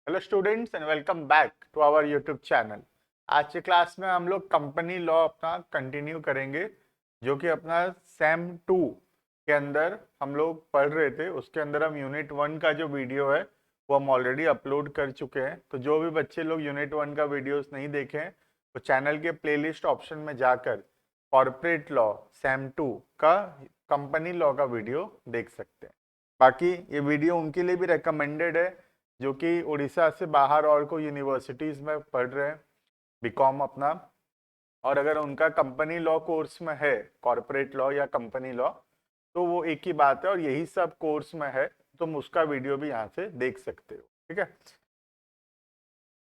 Hello students and welcome back to our YouTube channel. आज के class में हम लोग कंपनी लॉ अपना कंटिन्यू करेंगे, जो कि अपना सेम 2 के अंदर हम लोग पढ़ रहे थे। उसके अंदर हम यूनिट 1 का जो वीडियो है वो हम ऑलरेडी अपलोड कर चुके हैं। तो जो भी बच्चे लोग यूनिट 1 का वीडियोस नहीं देखे हैं तो चैनल के प्लेलिस्ट ऑप्शन में जाकर कॉर्पोरेट लॉ सेम 2 का कंपनी लॉ का वीडियो देख सकते हैं। बाकी ये वीडियो उनके लिए भी रिकमेंडेड है जो कि उड़ीसा से बाहर और कोई यूनिवर्सिटीज में पढ़ रहे हैं बीकॉम अपना, और अगर उनका कंपनी लॉ कोर्स में है, कॉर्पोरेट लॉ या कंपनी लॉ, तो वो एक ही बात है और यही सब कोर्स में है। तुम उसका वीडियो भी यहाँ से देख सकते हो। ठीक है,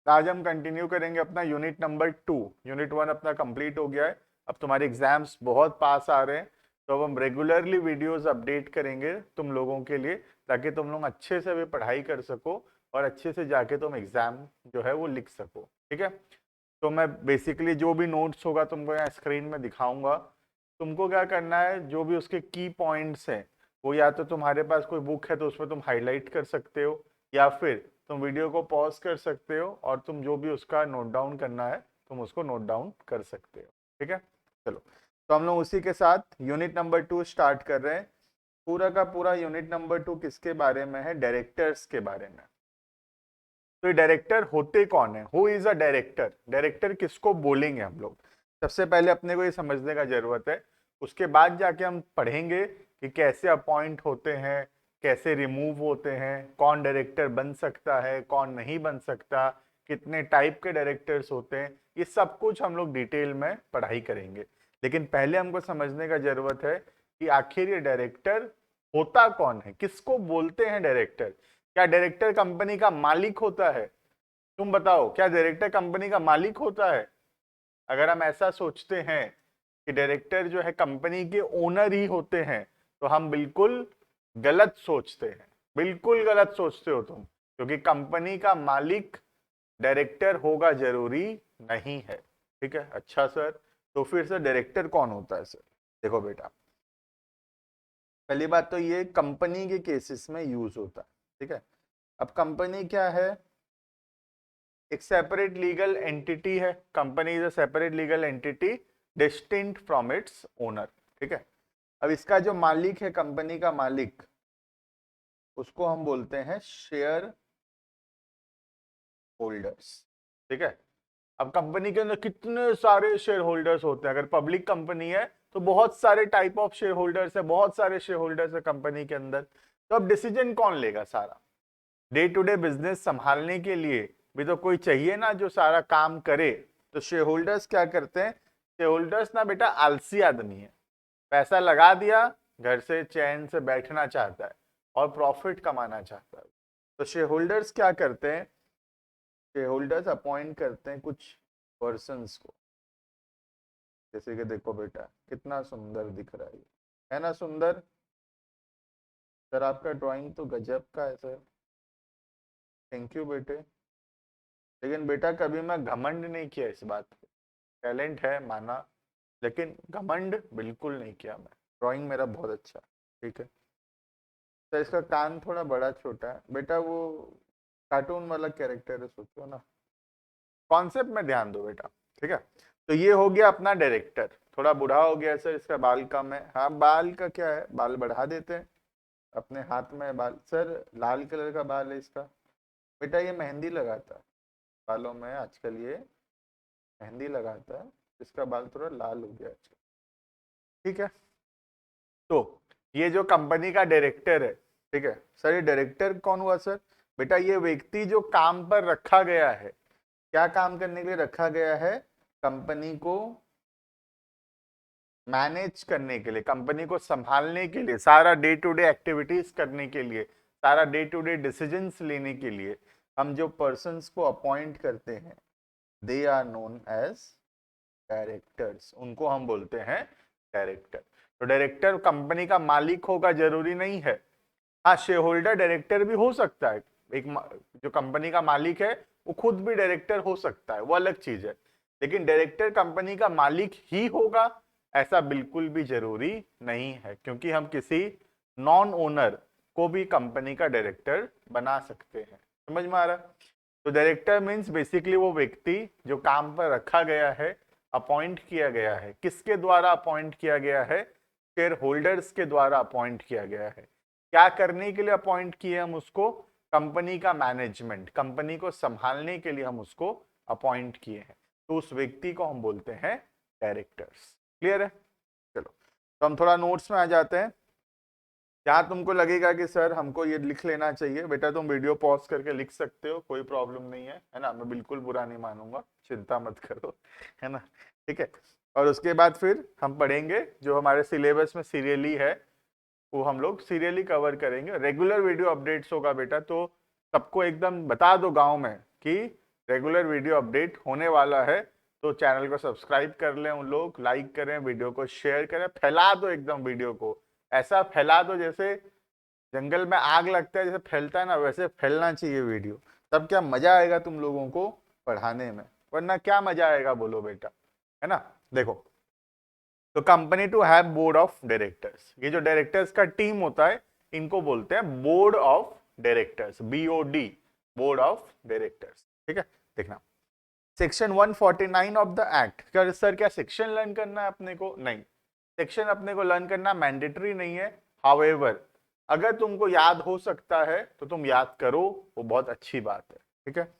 आज हम कंटिन्यू करेंगे अपना यूनिट नंबर 2। यूनिट 1 अपना कंप्लीट हो गया है। अब तुम्हारे एग्जाम्स बहुत पास आ रहे हैं, तो अब हम रेगुलरली वीडियोस अपडेट करेंगे तुम लोगों के लिए, ताकि तुम लोग अच्छे से भी पढ़ाई कर सको और अच्छे से जाके तुम एग्जाम जो है वो लिख सको। ठीक है, तो मैं बेसिकली जो भी नोट्स होगा तुमको यहाँ स्क्रीन में दिखाऊंगा। तुमको क्या करना है, जो भी उसके की पॉइंट्स हैं वो या तो तुम्हारे पास कोई बुक है तो उसमें तुम हाईलाइट कर सकते हो, या फिर तुम वीडियो को पॉज कर सकते हो और तुम जो भी उसका नोट डाउन करना है तुम उसको नोट डाउन कर सकते हो। ठीक है, चलो, तो हम लोग उसी के साथ यूनिट नंबर 2 स्टार्ट कर रहे हैं। पूरा का पूरा यूनिट नंबर 2 किसके बारे में है? डायरेक्टर्स के बारे में। तो ये डायरेक्टर होते कौन है? Who is a director? Director किसको बोलेंगे हम लोग? सबसे पहले अपने को ये समझने का जरूरत है। उसके बाद जाके हम पढ़ेंगे कि कैसे अपॉइंट होते हैं, कैसे रिमूव होते हैं, कौन डायरेक्टर बन सकता है, कौन नहीं बन सकता, कितने टाइप के डायरेक्टर्स होते हैं। ये सब कुछ हम लोग डिटेल में पढ़ाई करेंगे। लेकिन पहले हमको समझने का जरूरत है कि आखिर ये डायरेक्टर होता कौन है, किसको बोलते हैं डायरेक्टर। क्या डायरेक्टर कंपनी का मालिक होता है? तुम बताओ, क्या डायरेक्टर कंपनी का मालिक होता है? अगर हम ऐसा सोचते हैं कि डायरेक्टर जो है कंपनी के ओनर ही होते हैं, तो हम बिल्कुल गलत सोचते हैं। बिल्कुल गलत सोचते हो तुम, क्योंकि कंपनी का मालिक डायरेक्टर होगा जरूरी नहीं है। ठीक है, अच्छा सर, तो फिर सर डायरेक्टर कौन होता है? सर देखो बेटा, पहली बात तो ये कंपनी के केसेस में यूज होता है। ठीक है, अब कंपनी क्या है? एक सेपरेट लीगल एंटिटी है। Company is a separate legal entity distinct from its owner. ठीक है, अब इसका जो मालिक है, कंपनी का मालिक, उसको हम बोलते हैं शेयर होल्डर्स। ठीक है, अब कंपनी के अंदर कितने सारे शेयर होल्डर्स होते हैं। अगर पब्लिक कंपनी है तो बहुत सारे टाइप ऑफ शेयर होल्डर्स है, बहुत सारे शेयर होल्डर्स है कंपनी के अंदर। तो अब डिसीजन कौन लेगा? सारा डे टू डे बिजनेस संभालने के लिए भी तो कोई चाहिए ना जो सारा काम करे। तो शेयर होल्डर्स क्या करते हैं? शेयर होल्डर्स ना बेटा आलसी आदमी है। पैसा लगा दिया, घर से चैन से बैठना चाहता है और प्रॉफिट कमाना चाहता है। तो शेयर होल्डर्स क्या करते हैं? शेयर होल्डर्स अपॉइंट करते हैं कुछ पर्सन्स को। जैसे कि देखो बेटा, कितना सुंदर दिख रहा है ना? सुंदर सर, आपका ड्राइंग तो गजब का है सर। थैंक यू बेटे। लेकिन बेटा कभी मैं घमंड नहीं किया इस बात पे। टैलेंट है माना, लेकिन घमंड बिल्कुल नहीं किया मैं। ड्राइंग मेरा बहुत अच्छा है। ठीक है, तो इसका कान थोड़ा बड़ा छोटा है बेटा, वो कार्टून वाला कैरेक्टर है, सोचो ना। कॉन्सेप्ट में ध्यान दो बेटा। ठीक है, तो ये हो गया अपना डायरेक्टर। थोड़ा बूढ़ा हो गया सर, इसका बाल कम है। हाँ, बाल का क्या है, बाल बढ़ा देते हैं। अपने हाथ में बाल सर, लाल कलर का बाल है इसका। बेटा ये मेहंदी लगाता है बालों में आजकल, ये मेहंदी लगाता है, इसका बाल थोड़ा लाल हो गया आजकल। ठीक है, तो ये जो कंपनी का डायरेक्टर है, ठीक है सर, ये डायरेक्टर कौन हुआ सर? बेटा ये व्यक्ति जो काम पर रखा गया है, क्या काम करने के लिए रखा गया है? कंपनी को मैनेज करने के लिए, कंपनी को संभालने के लिए, सारा डे टू डे एक्टिविटीज करने के लिए, सारा डे टू डे डिसीजंस लेने के लिए हम जो पर्सन्स को अपॉइंट करते हैं, they are known as directors. उनको हम बोलते हैं डायरेक्टर। तो डायरेक्टर कंपनी का मालिक होगा जरूरी नहीं है। हाँ, शेयर होल्डर डायरेक्टर भी हो सकता है। एक जो कंपनी का मालिक है वो खुद भी डायरेक्टर हो सकता है, वो अलग चीज है। लेकिन डायरेक्टर कंपनी का मालिक ही होगा ऐसा बिल्कुल भी जरूरी नहीं है, क्योंकि हम किसी नॉन ओनर को भी कंपनी का डायरेक्टर बना सकते हैं। समझ में आ रहा है? तो डायरेक्टर मीन्स बेसिकली वो व्यक्ति जो काम पर रखा गया है, अपॉइंट किया गया है। किसके द्वारा अपॉइंट किया गया है? शेयर होल्डर्स के द्वारा अपॉइंट किया गया है। क्या करने के लिए अपॉइंट किए हम उसको? कंपनी का मैनेजमेंट, कंपनी को संभालने के लिए हम उसको अपॉइंट किए हैं। तो उस व्यक्ति को हम बोलते हैं डायरेक्टर्स। क्लियर है? चलो, तो हम थोड़ा नोट्स में आ जाते हैं। क्या तुमको लगेगा कि सर हमको ये लिख लेना चाहिए, बेटा तुम वीडियो पॉज करके लिख सकते हो, कोई प्रॉब्लम नहीं है ना, मैं बिल्कुल बुरा नहीं मानूंगा, चिंता मत करो, है ना, ठीक है। और उसके बाद फिर हम पढ़ेंगे जो हमारे सिलेबस में सीरियली है, वो हम लोग सीरियली कवर करेंगे। रेगुलर वीडियो अपडेट्स होगा बेटा, तो सबको एकदम बता दो गाँव में कि रेगुलर वीडियो अपडेट होने वाला है। तो चैनल को सब्सक्राइब कर लें उन लोग, लाइक करें, वीडियो को शेयर करें, फैला दो एकदम वीडियो को, ऐसा फैला दो जैसे जंगल में आग लगता है, जैसे फैलता है ना, वैसे फैलना चाहिए वीडियो। तब क्या मजा आएगा तुम लोगों को पढ़ाने में, वरना क्या मजा आएगा बोलो बेटा, है ना। देखो, तो company to have board of directors, ये जो डायरेक्टर्स का टीम होता है इनको बोलते हैं board of directors, BOD, board of directors. ठीक है, देखना सेक्शन 149 ऑफ द एक्ट। क्या सर क्या सेक्शन लर्न करना है अपने को? नहीं, सेक्शन अपने को लर्न करना मैंडेटरी नहीं है। हाउएवर अगर तुमको याद हो सकता है तो तुम याद करो, वो बहुत अच्छी बात है। ठीक है,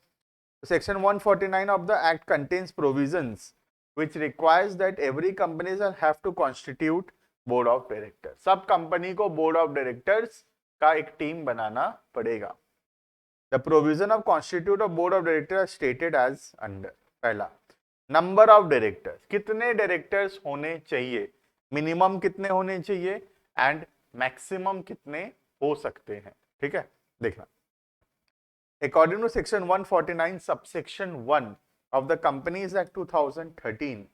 section 149 of the act contains provisions which requires that every company shall have to constitute board of directors। सब कंपनी को बोर्ड ऑफ डायरेक्टर्स का एक टीम बनाना पड़ेगा। The provision of constitute of board of directors are stated as under। पहला, number of directors, कितने directors होने चाहिए, minimum कितने होने चाहिए एंड मैक्सिमम कितने हो सकते हैं। ठीक है, देखना according to section 149 subsection 1 of the Companies Act 2013,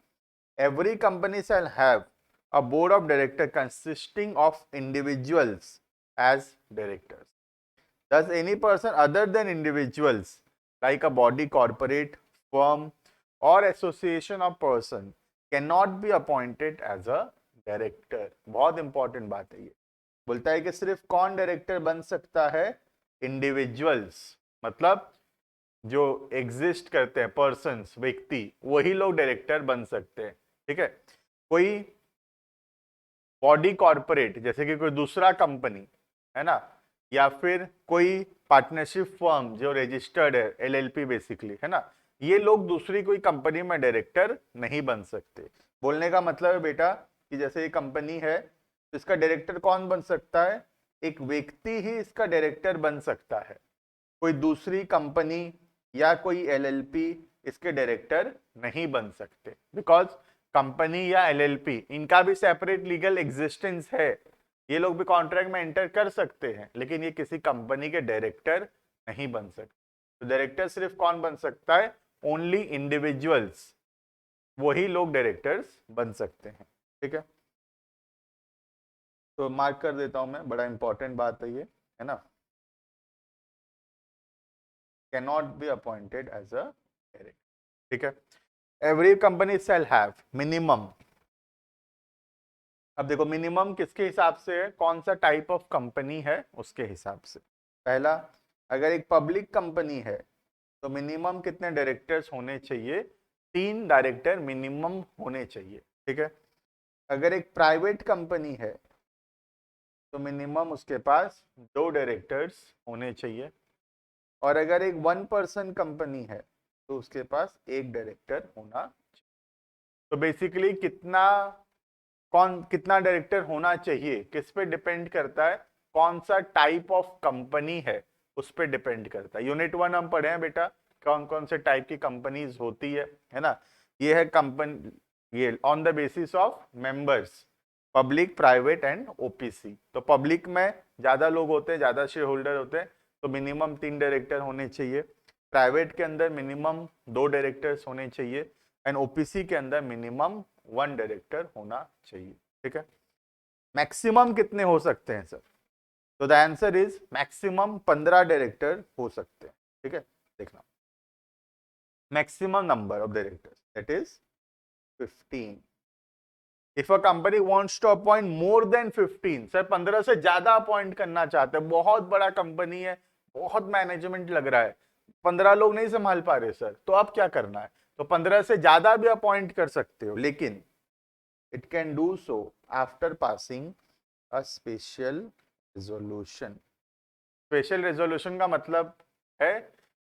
every company shall have a board of directors consisting of individuals as directors। Thus any person other than individuals like a body, corporate, firm or association of person cannot be appointed as a director। बहुत important बात है ये, बोलता है कि सिर्फ कौन director बन सकता है? इंडिविजुअल्स, मतलब जो एग्जिस्ट करते हैं पर्सन्स, व्यक्ति, वही लोग डायरेक्टर बन सकते हैं। ठीक है, कोई बॉडी कॉर्पोरेट जैसे कि कोई दूसरा कंपनी है ना, या फिर कोई पार्टनरशिप फर्म जो रजिस्टर्ड है, LLP बेसिकली, है ना, ये लोग दूसरी कोई कंपनी में डायरेक्टर नहीं बन सकते। बोलने का मतलब है बेटा कि जैसे ये कंपनी है तो इसका डायरेक्टर कौन बन सकता है? एक व्यक्ति ही इसका डायरेक्टर बन सकता है, कोई दूसरी कंपनी या कोई LLP इसके डायरेक्टर नहीं बन सकते। बिकॉज कंपनी या LLP इनका भी सेपरेट लीगल एग्जिस्टेंस है, ये लोग भी कॉन्ट्रैक्ट में एंटर कर सकते हैं, लेकिन ये किसी कंपनी के डायरेक्टर नहीं बन सकते। तो डायरेक्टर सिर्फ कौन बन सकता है? ओनली इंडिविजुअल्स, वही लोग डायरेक्टर्स बन सकते हैं। ठीक है, तो मार्क कर देता हूं मैं, बड़ा इंपॉर्टेंट बात है ये, है ना। cannot be appointed as a director। ठीक है, every company shall have minimum। अब देखो मिनिमम किसके हिसाब से है, कौन सा टाइप ऑफ कंपनी है उसके हिसाब से। पहला, अगर एक पब्लिक कंपनी है तो मिनिमम कितने डायरेक्टर्स होने चाहिए? 3 डायरेक्टर मिनिमम होने चाहिए। ठीक है, अगर एक प्राइवेट कंपनी है तो मिनिमम उसके पास 2 डायरेक्टर्स होने चाहिए, और अगर एक 1 पर्सन कंपनी है तो उसके पास 1 डायरेक्टर होना चाहिए। तो बेसिकली कितना डायरेक्टर होना चाहिए किस पे डिपेंड करता है? कौन सा टाइप ऑफ कंपनी है उस पे डिपेंड करता है। यूनिट 1 हम पढ़े हैं बेटा, कौन कौन से टाइप की कंपनीज होती है ना। ये है कंपनी, ये on the basis of members, public, private and OPC। तो पब्लिक में ज्यादा लोग होते हैं, ज्यादा शेयर होल्डर होते हैं, तो मिनिमम 3 डायरेक्टर होने चाहिए। प्राइवेट के अंदर मिनिमम 2 डायरेक्टर्स होने चाहिए, एंड OPC के अंदर मिनिमम 1 डायरेक्टर होना चाहिए। ठीक है, मैक्सिमम कितने हो सकते हैं सर? तो the answer is maximum 15 director हो सकते हैं। ठीक है, देखना maximum number of directors that is 15। If a company wants to appoint more than 15, sir 15 से ज्यादा अपॉइंट करना चाहते हैं, बहुत बड़ा कंपनी है, बहुत मैनेजमेंट लग रहा है, 15 लोग नहीं संभाल पा रहे सर, तो अब क्या करना है? तो 15 से ज्यादा भी अपॉइंट कर सकते हो, लेकिन it can do so after passing a special resolution. Special resolution का मतलब है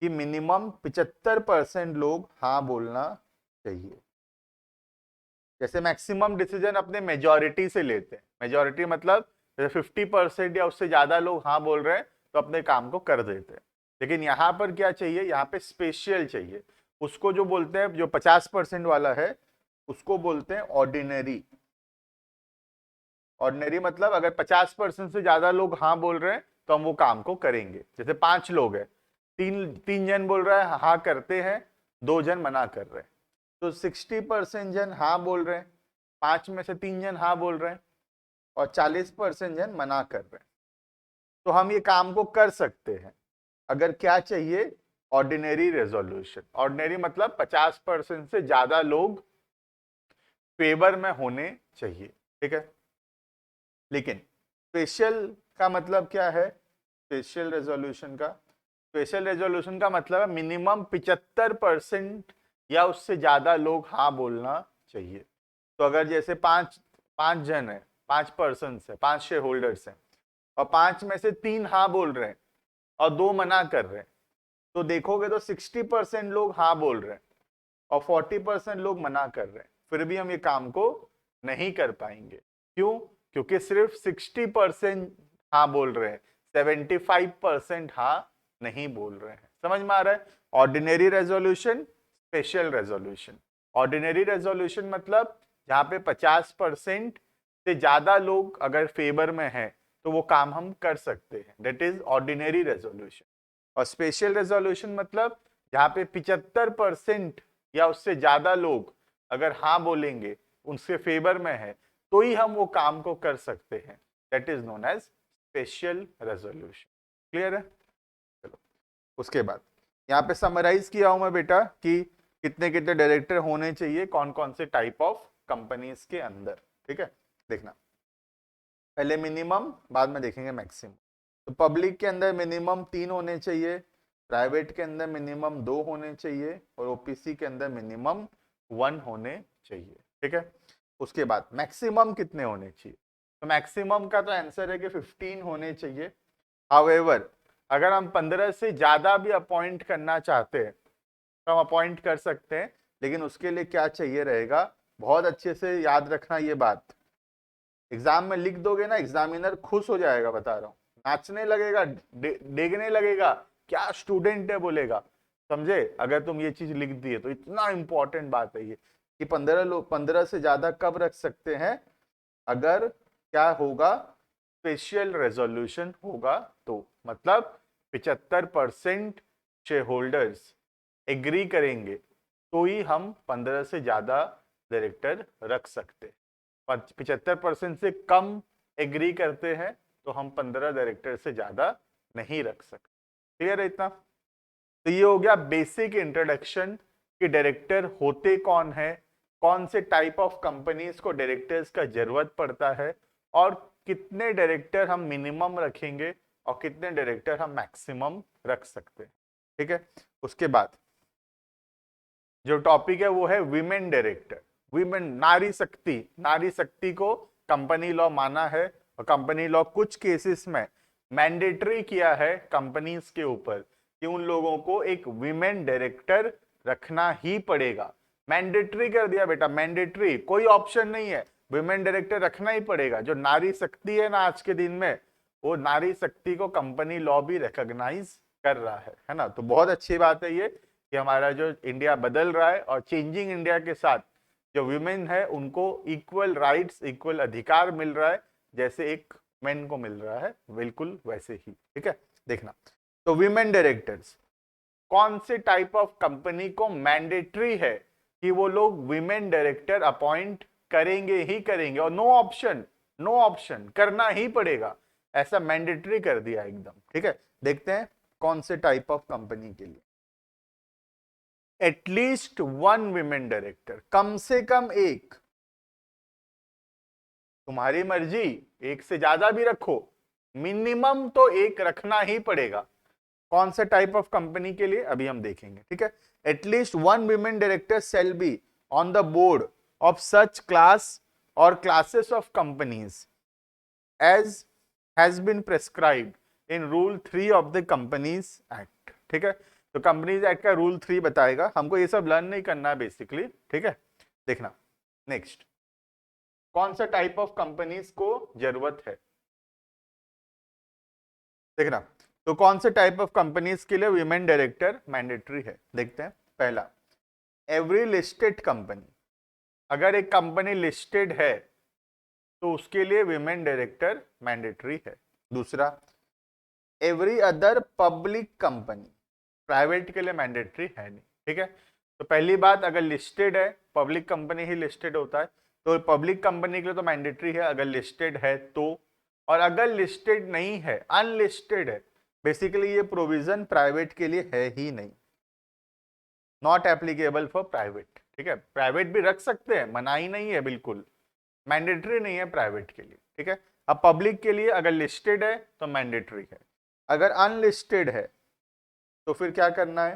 कि मिनिमम 75% लोग हाँ बोलना चाहिए। जैसे मैक्सिमम डिसीजन अपने मेजॉरिटी से लेते हैं, मेजॉरिटी मतलब जैसे 50% या उससे ज्यादा लोग हाँ बोल रहे हैं तो अपने काम को कर देते हैं। लेकिन यहाँ पर क्या चाहिए, यहाँ पे स्पेशल चाहिए। उसको जो बोलते हैं, जो 50% वाला है, उसको बोलते हैं ऑर्डिनरी। ऑर्डिनरी मतलब अगर 50% से ज्यादा लोग हाँ बोल रहे हैं तो हम वो काम को करेंगे। जैसे 5 लोग हैं, तीन जन बोल रहा है हाँ करते हैं, 2 जन मना कर रहे हैं, तो 60% जन हाँ बोल रहे हैं, 5 में से 3 जन हाँ बोल रहे हैं और 40% जन मना कर रहे हैं। तो हम ये काम को कर सकते हैं अगर क्या चाहिए, ऑर्डिनरी रेजोल्यूशन। ऑर्डिनरी मतलब 50% से ज्यादा लोग फेवर में होने चाहिए, ठीक है। लेकिन स्पेशल का मतलब क्या है? स्पेशल रेजोल्यूशन का मतलब है मिनिमम 75% या उससे ज्यादा लोग हाँ बोलना चाहिए। तो अगर जैसे पांच पांच जन है, 5 पर्सन है, 5 शेयर होल्डर्स हैं, और 5 में से 3 हाँ बोल रहे हैं और 2 मना कर रहे हैं, तो देखोगे तो 60% लोग हाँ बोल रहे हैं और 40% लोग मना कर रहे हैं, फिर भी हम ये काम को नहीं कर पाएंगे। क्यों? क्योंकि सिर्फ 60% हाँ बोल रहे हैं, 75% हाँ नहीं बोल रहे हैं। समझ में आ रहा है? Ordinary resolution, special resolution. Ordinary resolution मतलब जहां पे 50% से ज्यादा लोग अगर फेवर में है तो वो काम हम कर सकते हैं, दैट इज ऑर्डिनरी रेजोल्यूशन। और स्पेशल रेजोल्यूशन मतलब जहां पे 75% या उससे ज्यादा लोग अगर हाँ बोलेंगे, उनसे फेवर में है, तो ही हम वो काम को कर सकते हैं, that is known as special resolution. Clear है? चलो, उसके बाद यहाँ पे समराइज किया हूं मैं बेटा कि कितने कितने डायरेक्टर होने चाहिए कौन कौन से टाइप ऑफ कंपनीज के अंदर। ठीक है, देखना, पहले मिनिमम, बाद में देखेंगे मैक्सिमम। तो पब्लिक के अंदर मिनिमम 3 होने चाहिए, प्राइवेट के अंदर मिनिमम 2 होने चाहिए और ओपीसी के अंदर मिनिमम 1 होने चाहिए। ठीक है, उसके बाद मैक्सिमम कितने होने चाहिए? तो मैक्सिमम का तो आंसर है कि 15 होने चाहिए। हाउएवर अगर हम 15 से ज्यादा भी अपॉइंट करना चाहते हैं तो हम अपॉइंट कर सकते हैं, लेकिन उसके लिए क्या चाहिए रहेगा, बहुत अच्छे से याद रखना ये बात। एग्जाम में लिख दोगे ना, एग्जामिनर खुश हो जाएगा, बता रहा हूँ, नाचने लगेगा, डेगने लगेगा, क्या स्टूडेंट है बोलेगा। समझे? अगर तुम ये चीज लिख दिए तो इतना इंपॉर्टेंट बात है ये कि 15 लोग 15 से ज्यादा कब रख सकते हैं, अगर क्या होगा, स्पेशल रेजोल्यूशन होगा तो। मतलब 75% शेयर होल्डर्स एग्री करेंगे तो ही हम 15 से ज्यादा डायरेक्टर रख सकते हैं। 75% से कम एग्री करते हैं तो हम 15 डायरेक्टर से ज्यादा नहीं रख सकते। क्लियर है इतना? तो ये हो गया बेसिक इंट्रोडक्शन कि डायरेक्टर होते कौन है, कौन से टाइप ऑफ कंपनीज को डायरेक्टर्स का जरूरत पड़ता है, और कितने डायरेक्टर हम मिनिमम रखेंगे और कितने डायरेक्टर हम मैक्सिमम रख सकते हैं। ठीक है, उसके बाद जो टॉपिक है वो है विमेन डायरेक्टर। विमेन, नारी शक्ति। नारी शक्ति को कंपनी लॉ माना है और कंपनी लॉ कुछ केसेस में मैंडेटरी किया है कंपनीज के ऊपर कि उन लोगों को एक विमेन डायरेक्टर रखना ही पड़ेगा। मैंडेटरी कर दिया बेटा, मैंडेटरी, कोई ऑप्शन नहीं है, विमेन डायरेक्टर रखना ही पड़ेगा। जो नारी शक्ति है ना आज के दिन में, वो नारी शक्ति को कंपनी लॉ भी रिकॉग्नाइज कर रहा है ना। तो बहुत अच्छी बात है ये कि हमारा जो इंडिया बदल रहा है और चेंजिंग इंडिया के साथ जो विमेन है उनको इक्वल राइट्स, इक्वल अधिकार मिल रहा है, जैसे एक मेन को मिल रहा है, बिल्कुल वैसे ही। ठीक है, देखना, तो विमेन डायरेक्टर्स कौन से टाइप ऑफ कंपनी को मैंडेटरी है कि वो लोग विमेन डायरेक्टर अपॉइंट करेंगे ही करेंगे, और नो ऑप्शन, नो ऑप्शन, करना ही पड़ेगा, ऐसा मैंडेटरी कर दिया एकदम। ठीक है, देखते हैं कौन से टाइप ऑफ कंपनी के लिए। एटलीस्ट 1 विमेन डायरेक्टर, कम से कम एक, तुम्हारी मर्जी, एक से ज्यादा भी रखो, मिनिमम तो एक रखना ही पड़ेगा। कौन सा टाइप ऑफ कंपनी के लिए अभी हम देखेंगे, ठीक है। At least one women director shall be on the board of such class और classes of companies as has been prescribed in rule 3 of the companies act, ठीक है। तो कंपनीज एक्ट का रूल 3 बताएगा, हमको ये सब लर्न नहीं करना है बेसिकली, ठीक है। देखना नेक्स्ट, कौन सा टाइप ऑफ कंपनीज को जरूरत है, देखना। तो कौन से टाइप ऑफ कंपनीज के लिए वीमेन डायरेक्टर मैंडेटरी है, देखते हैं। पहला, एवरी लिस्टेड कंपनी, अगर एक कंपनी लिस्टेड है तो उसके लिए वीमेन डायरेक्टर मैंडेटरी है। दूसरा, every other public company, private के लिए मैंडेटरी है नहीं, ठीक है। तो पहली बात, अगर लिस्टेड है, पब्लिक कंपनी ही लिस्टेड होता है, तो पब्लिक कंपनी के लिए तो मैंडेटरी है अगर लिस्टेड है तो। और अगर लिस्टेड नहीं है, अनलिस्टेड है, बेसिकली ये प्रोविजन प्राइवेट के लिए है ही नहीं, नॉट एप्लीकेबल फॉर प्राइवेट, ठीक है। प्राइवेट भी रख सकते हैं, मना ही नहीं है, बिल्कुल मैंडेटरी नहीं है प्राइवेट के लिए, ठीक है। अब पब्लिक के लिए अगर लिस्टेड है तो मैंडेटरी है, अगर अनलिस्टेड है तो फिर क्या करना है,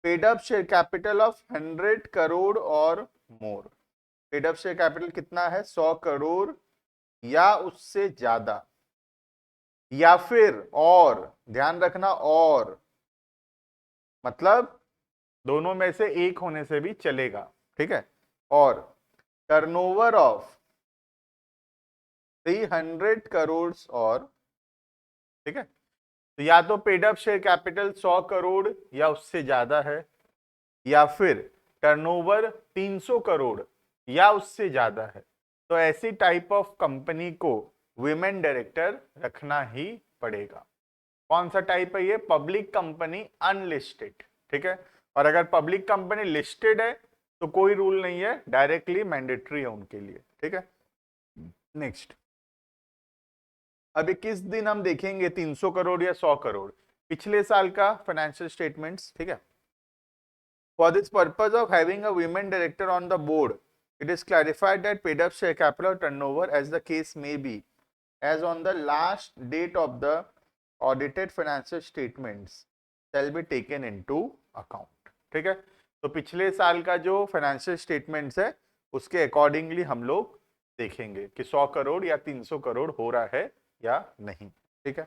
paid up share capital of 100 crore और मोर। पेड अप शेयर कैपिटल कितना है, 100 करोड़ या उससे ज्यादा, या फिर और, ध्यान रखना, और मतलब दोनों में से एक होने से भी चलेगा, ठीक है। और टर्नओवर ऑफ 300 करोड़ और, ठीक है। तो या तो paid up share capital 100 crore या उससे ज्यादा है, या फिर टर्नओवर 300 करोड़ या उससे ज्यादा है, तो ऐसी टाइप ऑफ कंपनी को विमेन डायरेक्टर रखना ही पड़ेगा। कौन सा टाइप है ये, पब्लिक कंपनी अनलिस्टेड, ठीक है। और अगर पब्लिक कंपनी लिस्टेड है तो कोई रूल नहीं है, डायरेक्टली मैंडेटरी है उनके लिए, ठीक है। नेक्स्ट, अब 21 दिन हम देखेंगे 300 करोड़ या 100 करोड़, पिछले साल का फाइनेंशियल स्टेटमेंट्स, ठीक है। For this purpose of having a women director on the board, it is clarified that paid up share capital turnover, as the case may be, as on the last date of the audited financial statements, shall be taken into account, ठीक है। तो पिछले साल का जो financial statements है उसके accordingly हम लोग देखेंगे कि 100 करोड़ या 300 करोड़ हो रहा है या नहीं, ठीक है।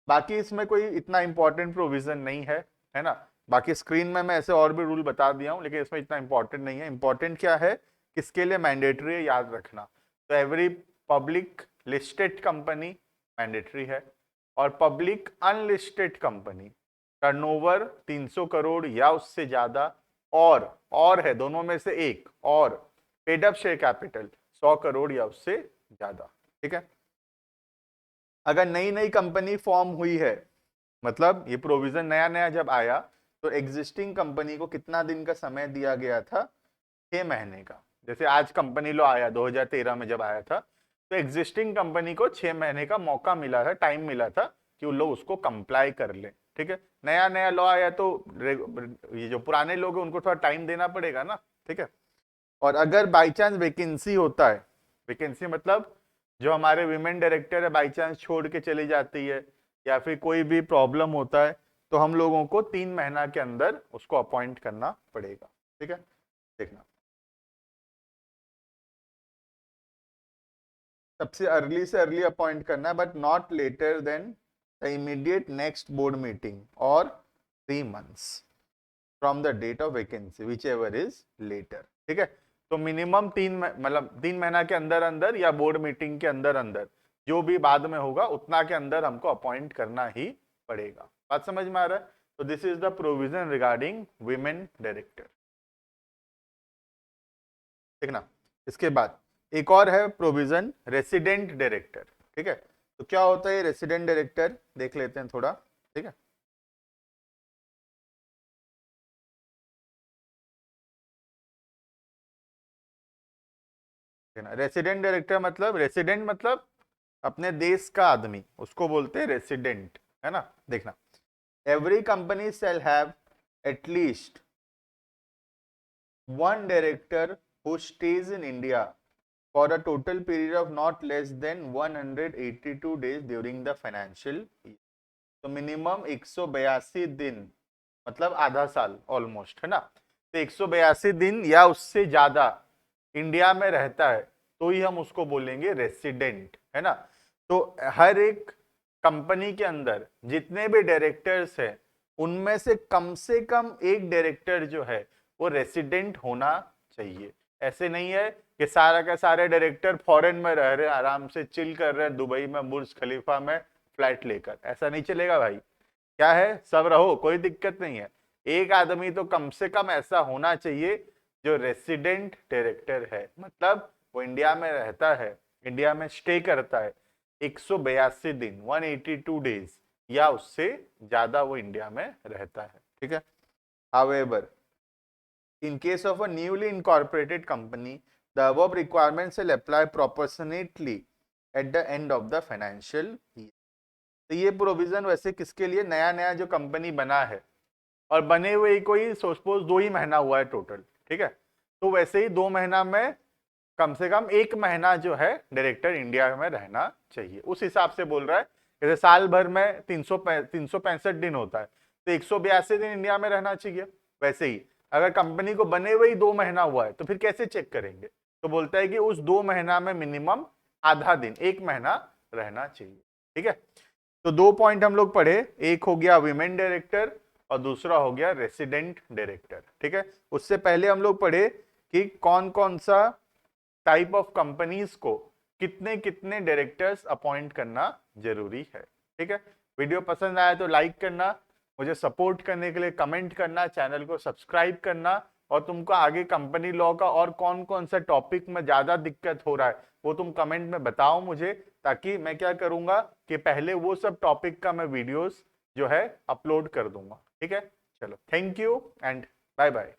बाकी इसमें कोई इतना इंपॉर्टेंट प्रोविजन नहीं है ना। बाकी स्क्रीन में मैं ऐसे और भी रूल बता दिया हूं, लेकिन इसमें इतना इंपॉर्टेंट नहीं है। इंपॉर्टेंट क्या है, किसके लिए मैंडेटरी है, याद रखना। तो every public listed company mandatory है, और public unlisted company turnover 300 crore या उससे ज्यादा, और है दोनों में से एक, और paid up share capital 100 crore या उससे ज्यादा, ठीक है। अगर नई नई कंपनी फॉर्म हुई है, मतलब ये प्रोविजन नया नया जब आया तो एग्जिस्टिंग कंपनी को कितना दिन का समय दिया गया था, 6 महीने का। जैसे आज कंपनी लॉ आया 2013 में जब आया था, तो एग्जिस्टिंग कंपनी को 6 महीने का मौका मिला था, टाइम मिला था कि वो लोग उसको कंप्लाई कर ले, ठीक है। नया नया लॉ आया तो ये जो पुराने लोग हैं उनको थोड़ा टाइम देना पड़ेगा ना, ठीक है। और अगर बाई चांस वैकेंसी होता है, वैकेंसी मतलब जो हमारे विमेन डायरेक्टर है बाई चांस छोड़ के चली जाती है या फिर कोई भी प्रॉब्लम होता है, तो हम लोगों को 3 महीना के अंदर उसको अपॉइंट करना पड़ेगा, ठीक है। देखना, सबसे अर्ली से अर्ली अपॉइंट करना है, but not later than the immediate next board meeting और 3 months from the date of vacancy, whichever is later, ठीक है। तो मिनिमम 3 महीना के अंदर अंदर या बोर्ड मीटिंग के अंदर अंदर, जो भी बाद में होगा उतना के अंदर हमको अपॉइंट करना ही पड़ेगा। बात समझ में आ रहा है। तो this is the provision regarding women director. देखना, इसके बाद एक और है प्रोविजन रेसिडेंट डायरेक्टर, ठीक है। तो क्या होता है रेसिडेंट डायरेक्टर, देख लेते हैं थोड़ा, ठीक है। रेसिडेंट डायरेक्टर मतलब, रेसिडेंट मतलब अपने देश का आदमी, उसको बोलते हैं रेसिडेंट, है ना। देखना, every company shall have at least one director who stays in India for a total period of not less than 182 days during the financial year, तो मिनिमम 182 दिन, मतलब आधा साल ऑलमोस्ट, है ना। तो 182 दिन या उससे ज्यादा इंडिया में रहता है तो ही हम उसको बोलेंगे रेसिडेंट, है ना। तो हर एक कंपनी के अंदर जितने भी डायरेक्टर्स हैं उनमें से कम एक डायरेक्टर जो है वो रेसिडेंट होना चाहिए। ऐसे नहीं है कि सारा का सारे डायरेक्टर फॉरेन में रह रहे हैं, आराम से चिल कर रहे हैं दुबई में बुर्ज खलीफा में फ्लैट लेकर, ऐसा नहीं चलेगा भाई। क्या है, सब रहो, कोई दिक्कत नहीं है। एक आदमी तो कम से कम ऐसा होना चाहिए जो रेसिडेंट डायरेक्टर है, मतलब वो इंडिया में रहता है, इंडिया में स्टे करता है 182 दिन 182 डेज या उससे ज्यादा वो इंडिया में रहता है, ठीक है। However, in case of a newly incorporated company, the above requirements will apply proportionately at the end of the financial year. तो ये प्रोविजन वैसे किसके लिए, नया नया जो कंपनी बना है और बने हुए कोई सपोज 2 ही महीना हुआ है टोटल, ठीक है, तो वैसे ही 2 महीना में कम से कम 1 महीना जो है डायरेक्टर इंडिया में रहना चाहिए, उस हिसाब से बोल रहा है। जैसे साल भर में 365 दिन होता है तो 182 दिन इंडिया में रहना चाहिए। वैसे ही अगर कंपनी को बने हुए ही 2 महीना हुआ है तो फिर कैसे चेक करेंगे, तो बोलता है कि उस 2 महीना में मिनिमम आधा दिन 1 महीना रहना चाहिए, ठीक है। तो 2 पॉइंट हम लोग पढ़े, एक हो गया विमेन डायरेक्टर और दूसरा हो गया रेसिडेंट डायरेक्टर, ठीक है। उससे पहले हम लोग पढ़े कि कौन कौन सा टाइप ऑफ कंपनीज को कितने कितने डायरेक्टर्स अपॉइंट करना जरूरी है, ठीक है। वीडियो पसंद आया तो लाइक करना, मुझे सपोर्ट करने के लिए कमेंट करना, चैनल को सब्सक्राइब करना, और तुमको आगे कंपनी लॉ का और कौन कौन सा टॉपिक में ज्यादा दिक्कत हो रहा है वो तुम कमेंट में बताओ मुझे, ताकि मैं क्या करूंगा कि पहले वो सब टॉपिक का मैं वीडियोस जो है अपलोड कर दूंगा, ठीक है। चलो, thank you and bye bye.